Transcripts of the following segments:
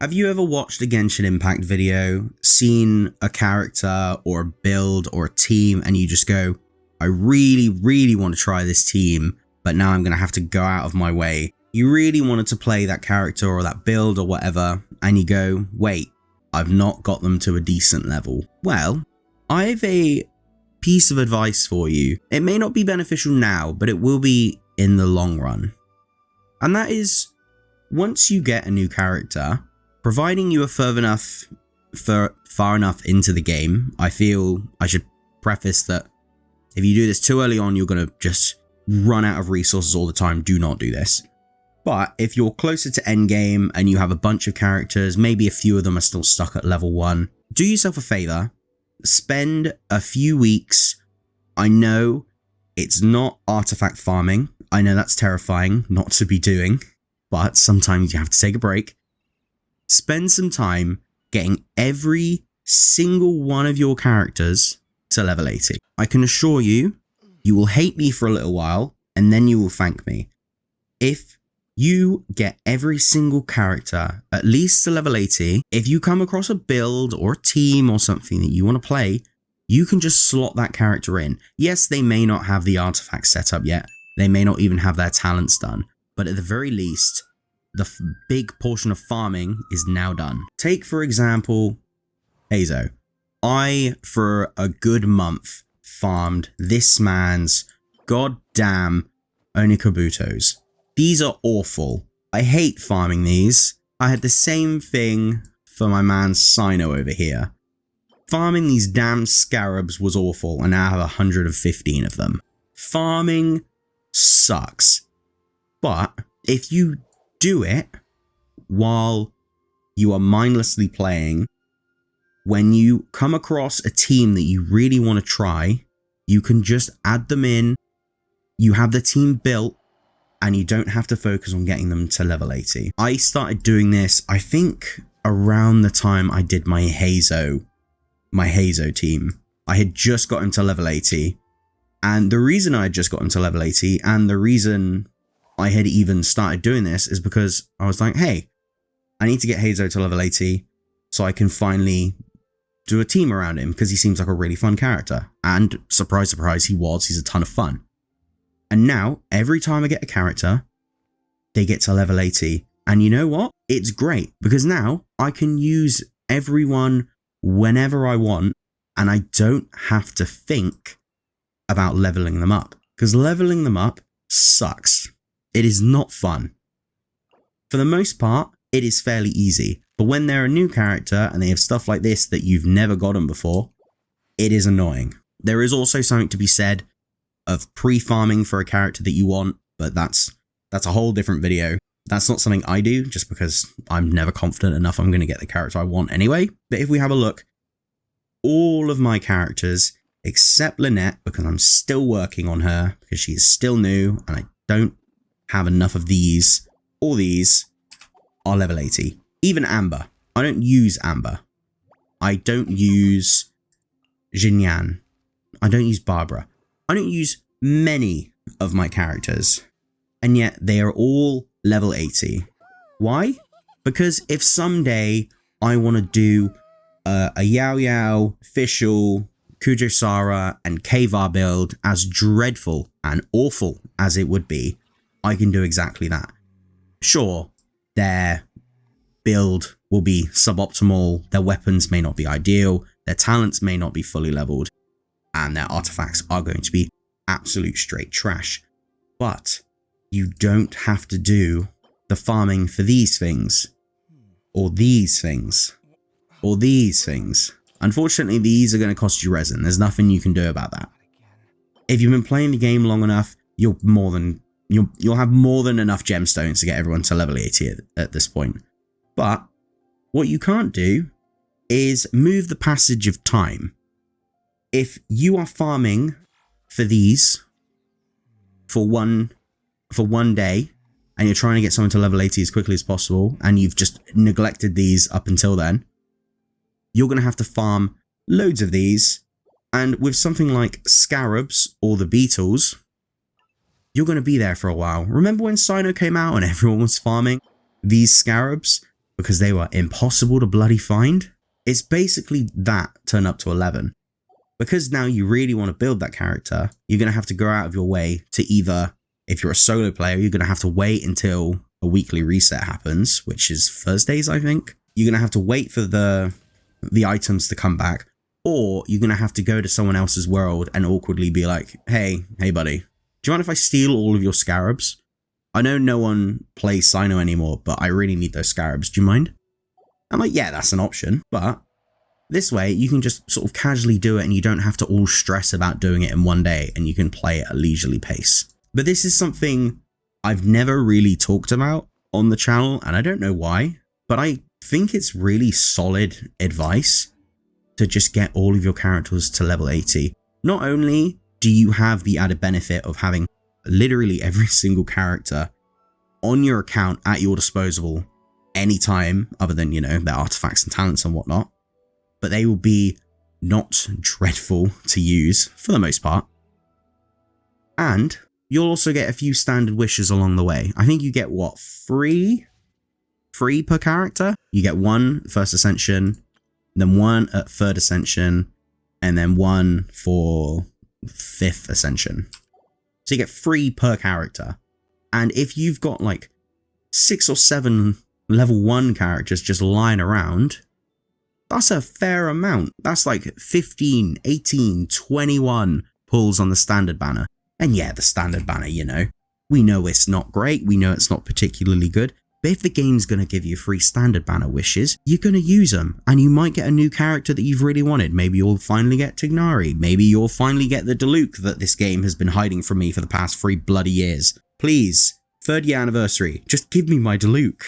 Have you ever watched a Genshin Impact video, seen a character or a build or a team, and you just go, I really want to try this team, but now I'm going to have to go out of my way. You really wanted to play that character or that build or whatever, and you go, wait, I've not got them to a decent level. Well, I have a piece of advice for you. It may not be beneficial now, but it will be in the long run. And that is, once you get a new character, providing you are far enough into the game, I feel I should preface that if you do this too early on, you're going to just run out of resources all the time. Do not do this. But if you're closer to endgame and you have a bunch of characters, maybe a few of them are still stuck at level 1, do yourself a favor, spend a few weeks. I know it's not artifact farming. I know that's terrifying not to be doing, but sometimes you have to take a break. Spend some time getting every single one of your characters to level 80. I can assure you, you will hate me for a little while, and then you will thank me. If you get every single character at least to level 80, if you come across a build or a team or something that you want to play, you can just slot that character in. Yes, they may not have the artifacts set up yet. They may not even have their talents done. But at the very least, the big portion of farming is now done. Take, for example, Hazo. I, for a good month, farmed this man's goddamn Onikabutos. These are awful. I hate farming these. I had the same thing for my man Sino over here. Farming these damn scarabs was awful, and now I have 115 of them. Farming sucks. But if you do it while you are mindlessly playing, when you come across a team that you really want to try, you can just add them in. You have the team built, and you don't have to focus on getting them to level 80. I started doing this, I think, around the time I did my Hazo team. I had just got him to level 80. And the reason I had just got him to level 80, and the reason I had even started doing this, is because I was like, hey, I need to get Hazo to level 80 so I can finally do a team around him, because he seems like a really fun character. And surprise, surprise, he's a ton of fun. And now, every time I get a character, they get to level 80. And you know what? It's great, because now I can use everyone whenever I want, and I don't have to think about leveling them up, because leveling them up sucks. It is not fun. For the most part, it is fairly easy, but when they're a new character and they have stuff like this that you've never gotten before, it is annoying. There is also something to be said of pre-farming for a character that you want, but that's a whole different video. That's not something I do, just because I'm never confident enough I'm going to get the character I want anyway. But if we have a look, all of my characters, except Lynette, because I'm still working on her, because she is still new, and I don't have enough of these, all these are level 80. Even Amber. I don't use Amber. I don't use Jinyan. I don't use Barbara. I don't use many of my characters, and yet they are all level 80. Why? Because if someday I want to do a Yao Yao, Fischl, Kujosara, and Kavar build, as dreadful and awful as it would be, I can do exactly that. Sure, their build will be suboptimal, their weapons may not be ideal, their talents may not be fully leveled, and their artifacts are going to be absolute straight trash. But you don't have to do the farming for these things, or these things, or these things. Unfortunately, these are going to cost you resin. There's nothing you can do about that. If you've been playing the game long enough, you'll have more than enough gemstones to get everyone to level 80 at this point. But what you can't do is move the passage of time. If you are farming for these for one day, and you're trying to get someone to level 80 as quickly as possible, and you've just neglected these up until then, you're going to have to farm loads of these. And with something like scarabs or the beetles, you're going to be there for a while. Remember when Sino came out and everyone was farming these scarabs? because they were impossible to bloody find. It's basically that turned up to 11. Because now you really want to build that character, you're going to have to go out of your way to either, if you're a solo player, you're going to have to wait until a weekly reset happens, which is Thursdays, I think. You're going to have to wait for the items to come back, or you're going to have to go to someone else's world and awkwardly be like, hey buddy, do you mind if I steal all of your scarabs? I know no one plays Sino anymore, but I really need those scarabs. Do you mind? I'm like, yeah, that's an option, but this way you can just sort of casually do it and you don't have to all stress about doing it in one day, and you can play at a leisurely pace. But this is something I've never really talked about on the channel, and I don't know why, but I think it's really solid advice to just get all of your characters to level 80. Not only do you have the added benefit of having literally every single character on your account at your disposal anytime, other than, you know, their artifacts and talents and whatnot, but they will be not dreadful to use for the most part. And you'll also get a few standard wishes along the way. I think you get, what, three per character? You get one first ascension, then one at third ascension, and then one for fifth ascension. So you get 3 per character. And if you've got like 6 or 7 level 1 characters just lying around, that's a fair amount. That's like 15, 18, 21 pulls on the standard banner. And yeah, the standard banner, you know, we know it's not great. We know it's not particularly good. But if the game's going to give you free standard banner wishes, you're going to use them. And you might get a new character that you've really wanted. Maybe you'll finally get Tignari. Maybe you'll finally get the Diluc that this game has been hiding from me for the past 3 bloody years. Please, 3rd year anniversary, just give me my Diluc.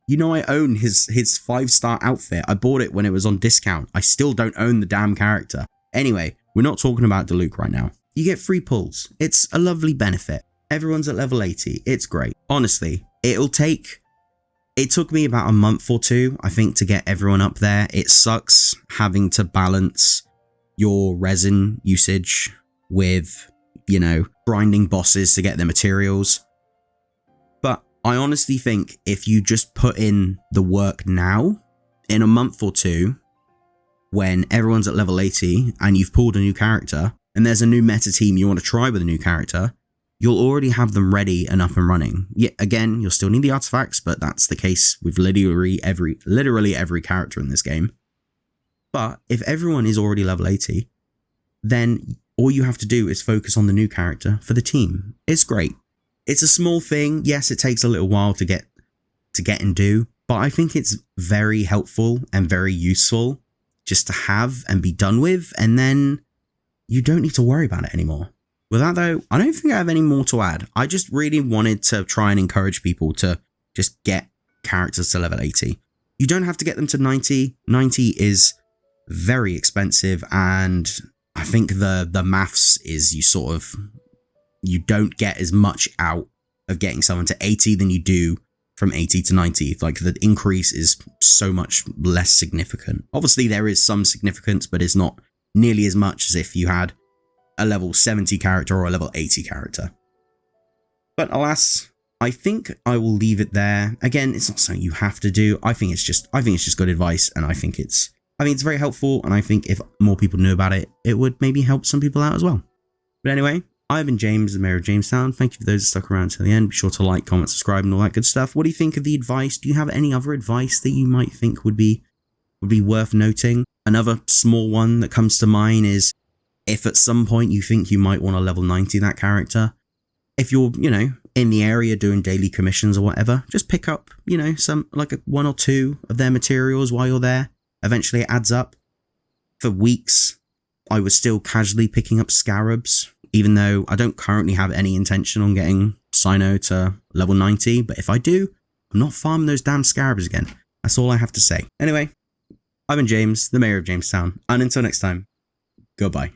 You know I own his 5-star outfit. I bought it when it was on discount. I still don't own the damn character. Anyway, we're not talking about Diluc right now. You get free pulls. It's a lovely benefit. Everyone's at level 80. It's great. Honestly, it took me about a month or 2, I think, to get everyone up there. It sucks having to balance your resin usage with, you know, grinding bosses to get their materials. But I honestly think if you just put in the work now, in a month or 2, when everyone's at level 80 and you've pulled a new character, and there's a new meta team you want to try with a new character, you'll already have them ready and up and running. Yet again, you'll still need the artifacts, but that's the case with literally every character in this game. But if everyone is already level 80, then all you have to do is focus on the new character for the team. It's great. It's a small thing. Yes, it takes a little while to get and do, but I think it's very helpful and very useful just to have and be done with, and then you don't need to worry about it anymore. With that though, I don't think I have any more to add. I just really wanted to try and encourage people to just get characters to level 80. You don't have to get them to 90. 90 is very expensive, and I think the maths is you don't get as much out of getting someone to 80 than you do from 80 to 90. Like, the increase is so much less significant. Obviously there is some significance, but it's not nearly as much as if you had a level 70 character or a level 80 character. But alas, I think I will leave it there. Again, it's not something you have to do. I think it's just good advice, and I think it's very helpful, and I think if more people knew about it, it would maybe help some people out as well. But anyway, I've been James, the Mayor of Jamestown. Thank you for those that stuck around till the end. Be sure to like, comment, subscribe, and all that good stuff. What do you think of the advice? Do you have any other advice that you might think would be worth noting? Another small one that comes to mind is, if at some point you think you might want to level 90 that character, if you're, you know, in the area doing daily commissions or whatever, just pick up, you know, some, like 1 or 2 of their materials while you're there. Eventually it adds up. For weeks, I was still casually picking up scarabs, even though I don't currently have any intention on getting Sino to level 90. But if I do, I'm not farming those damn scarabs again. That's all I have to say. Anyway, I've been James, the Mayor of Jamestown, and until next time, goodbye.